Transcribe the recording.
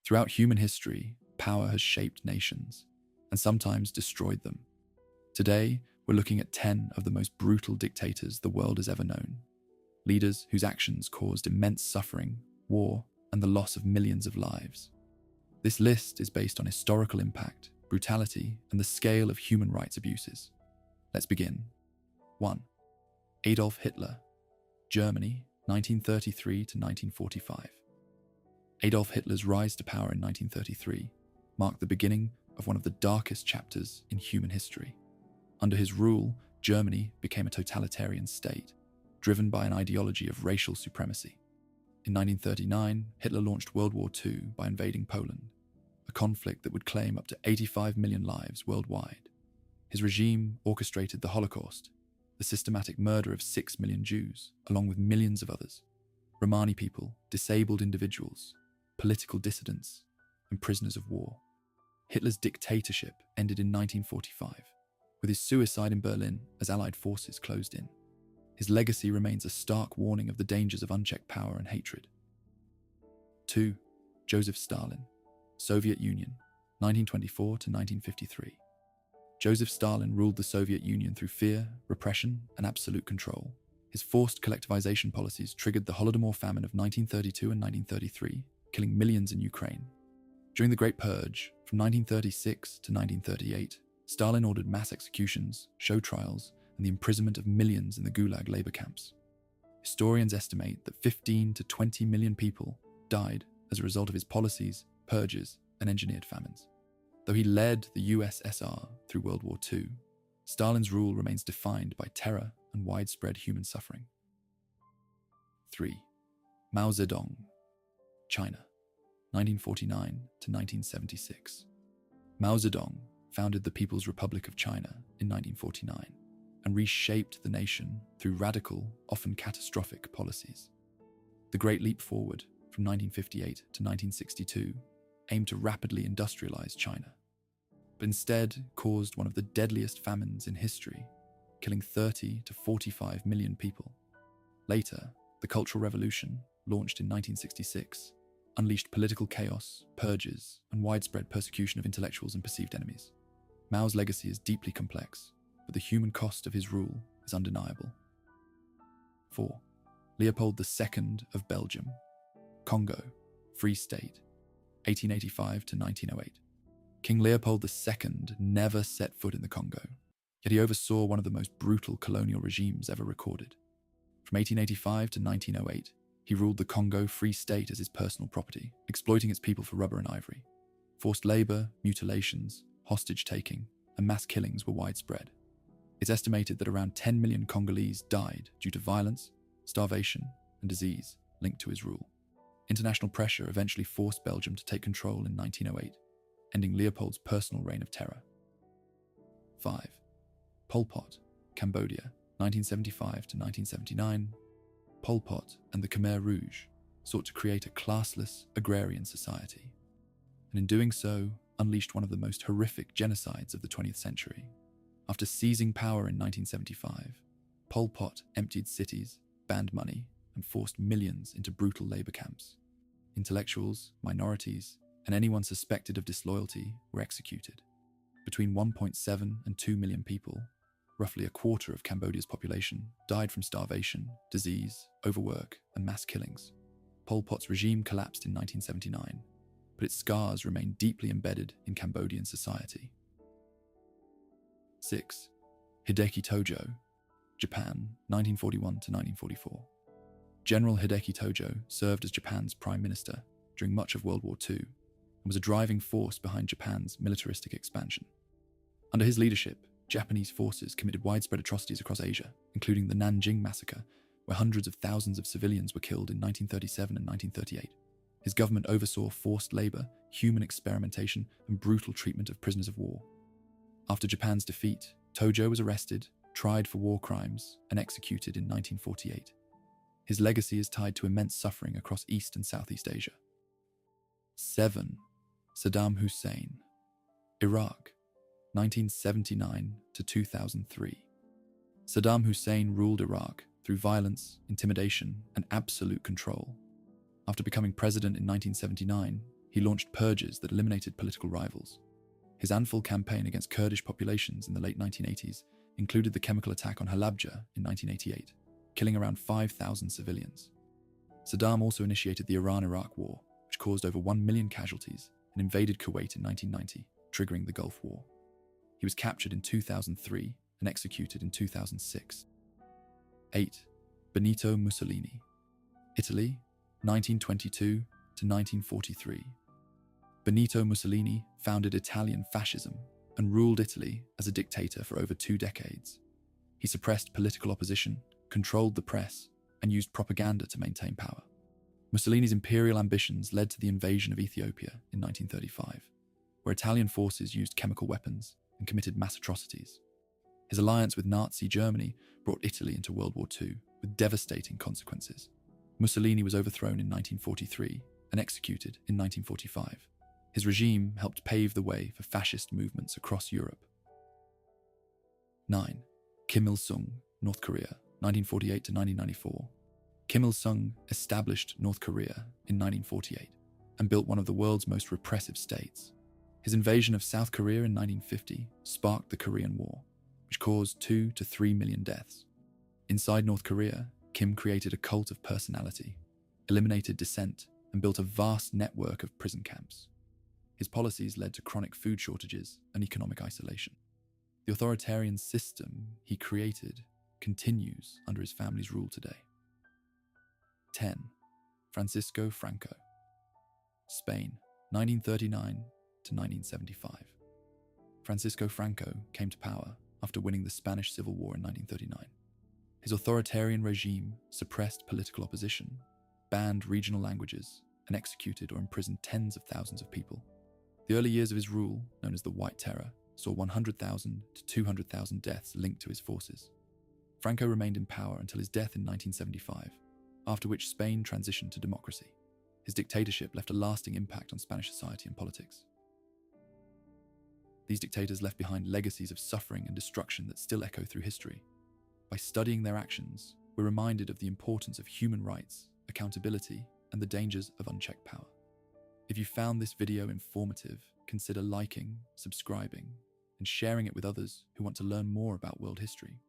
Throughout human history, power has shaped nations and sometimes destroyed them. Today, we're looking at 10 of the most brutal dictators the world has ever known. Leaders whose actions caused immense suffering, war, and the loss of millions of lives. This list is based on historical impact, brutality, and the scale of human rights abuses. Let's begin. 1. Adolf Hitler, Germany, 1933 to 1945. Adolf Hitler's rise to power in 1933 marked the beginning of one of the darkest chapters in human history. Under his rule, Germany became a totalitarian state, driven by an ideology of racial supremacy. In 1939, Hitler launched World War II by invading Poland, a conflict that would claim up to 85 million lives worldwide. His regime orchestrated the Holocaust, the systematic murder of 6 million Jews, along with millions of others: Romani people, disabled individuals, political dissidents, and prisoners of war. Hitler's dictatorship ended in 1945, with his suicide in Berlin as Allied forces closed in. His legacy remains a stark warning of the dangers of unchecked power and hatred. 2. Joseph Stalin, Soviet Union, 1924 to 1953. Joseph Stalin ruled the Soviet Union through fear, repression, and absolute control. His forced collectivization policies triggered the Holodomor famine of 1932 and 1933, killing millions in Ukraine. During the Great Purge, from 1936 to 1938, Stalin ordered mass executions, show trials, and the imprisonment of millions in the Gulag labor camps. Historians estimate that 15 to 20 million people died as a result of his policies, purges, and engineered famines. Though he led the USSR through World War II, Stalin's rule remains defined by terror and widespread human suffering. 3. Mao Zedong, China, 1949 to 1976. Mao Zedong founded the People's Republic of China in 1949 and reshaped the nation through radical, often catastrophic policies. The Great Leap Forward from 1958 to 1962 aimed to rapidly industrialize China, but instead caused one of the deadliest famines in history, killing 30 to 45 million people. Later, the Cultural Revolution, launched in 1966, unleashed political chaos, purges, and widespread persecution of intellectuals and perceived enemies. Mao's legacy is deeply complex, but the human cost of his rule is undeniable. 4. Leopold II of Belgium, Congo, Free State, 1885 to 1908. King Leopold II never set foot in the Congo, yet he oversaw one of the most brutal colonial regimes ever recorded. From 1885 to 1908, he ruled the Congo Free State as his personal property, exploiting its people for rubber and ivory. Forced labor, mutilations, hostage-taking, and mass killings were widespread. It's estimated that around 10 million Congolese died due to violence, starvation, and disease linked to his rule. International pressure eventually forced Belgium to take control in 1908, ending Leopold's personal reign of terror. 5. Pol Pot, Cambodia, 1975 to 1979. Pol Pot and the Khmer Rouge sought to create a classless, agrarian society, and in doing so, unleashed one of the most horrific genocides of the 20th century. After seizing power in 1975, Pol Pot emptied cities, banned money, and forced millions into brutal labor camps. Intellectuals, minorities, and anyone suspected of disloyalty were executed. Between 1.7 and 2 million people, roughly a quarter of Cambodia's population, died from starvation, disease, overwork, and mass killings. Pol Pot's regime collapsed in 1979, but its scars remain deeply embedded in Cambodian society. 6. Hideki Tojo, Japan, 1941 to 1944. General Hideki Tojo served as Japan's prime minister during much of World War II and was a driving force behind Japan's militaristic expansion. Under his leadership, Japanese forces committed widespread atrocities across Asia, including the Nanjing Massacre, where hundreds of thousands of civilians were killed in 1937 and 1938. His government oversaw forced labor, human experimentation, and brutal treatment of prisoners of war. After Japan's defeat, Tojo was arrested, tried for war crimes, and executed in 1948. His legacy is tied to immense suffering across East and Southeast Asia. 7. Saddam Hussein, Iraq, 1979 to 2003. Saddam Hussein ruled Iraq through violence, intimidation, and absolute control. After becoming president in 1979, he launched purges that eliminated political rivals. His Anfal campaign against Kurdish populations in the late 1980s included the chemical attack on Halabja in 1988, killing around 5,000 civilians. Saddam also initiated the Iran-Iraq War, which caused over 1 million casualties, and invaded Kuwait in 1990, triggering the Gulf War. He was captured in 2003 and executed in 2006. 8. Benito Mussolini. Italy, 1922 to 1943. Benito Mussolini founded Italian fascism and ruled Italy as a dictator for over 2 decades. He suppressed political opposition, controlled the press, and used propaganda to maintain power. Mussolini's imperial ambitions led to the invasion of Ethiopia in 1935, where Italian forces used chemical weapons and committed mass atrocities. His alliance with Nazi Germany brought Italy into World War II, with devastating consequences. Mussolini was overthrown in 1943 and executed in 1945. His regime helped pave the way for fascist movements across Europe. 9. Kim Il-sung, North Korea, 1948 to 1994. Kim Il-sung established North Korea in 1948 and built one of the world's most repressive states. His invasion of South Korea in 1950 sparked the Korean War, which caused 2 to 3 million deaths. Inside North Korea, Kim created a cult of personality, eliminated dissent, and built a vast network of prison camps. His policies led to chronic food shortages and economic isolation. The authoritarian system he created continues under his family's rule today. 10. Francisco Franco. Spain, 1939 to 1975. Francisco Franco came to power after winning the Spanish Civil War in 1939. His authoritarian regime suppressed political opposition, banned regional languages, and executed or imprisoned tens of thousands of people. The early years of his rule, known as the White Terror, saw 100,000 to 200,000 deaths linked to his forces. Franco remained in power until his death in 1975, after which Spain transitioned to democracy. His dictatorship left a lasting impact on Spanish society and politics. These dictators left behind legacies of suffering and destruction that still echo through history. By studying their actions, we're reminded of the importance of human rights, accountability, and the dangers of unchecked power. If you found this video informative, consider liking, subscribing, and sharing it with others who want to learn more about world history.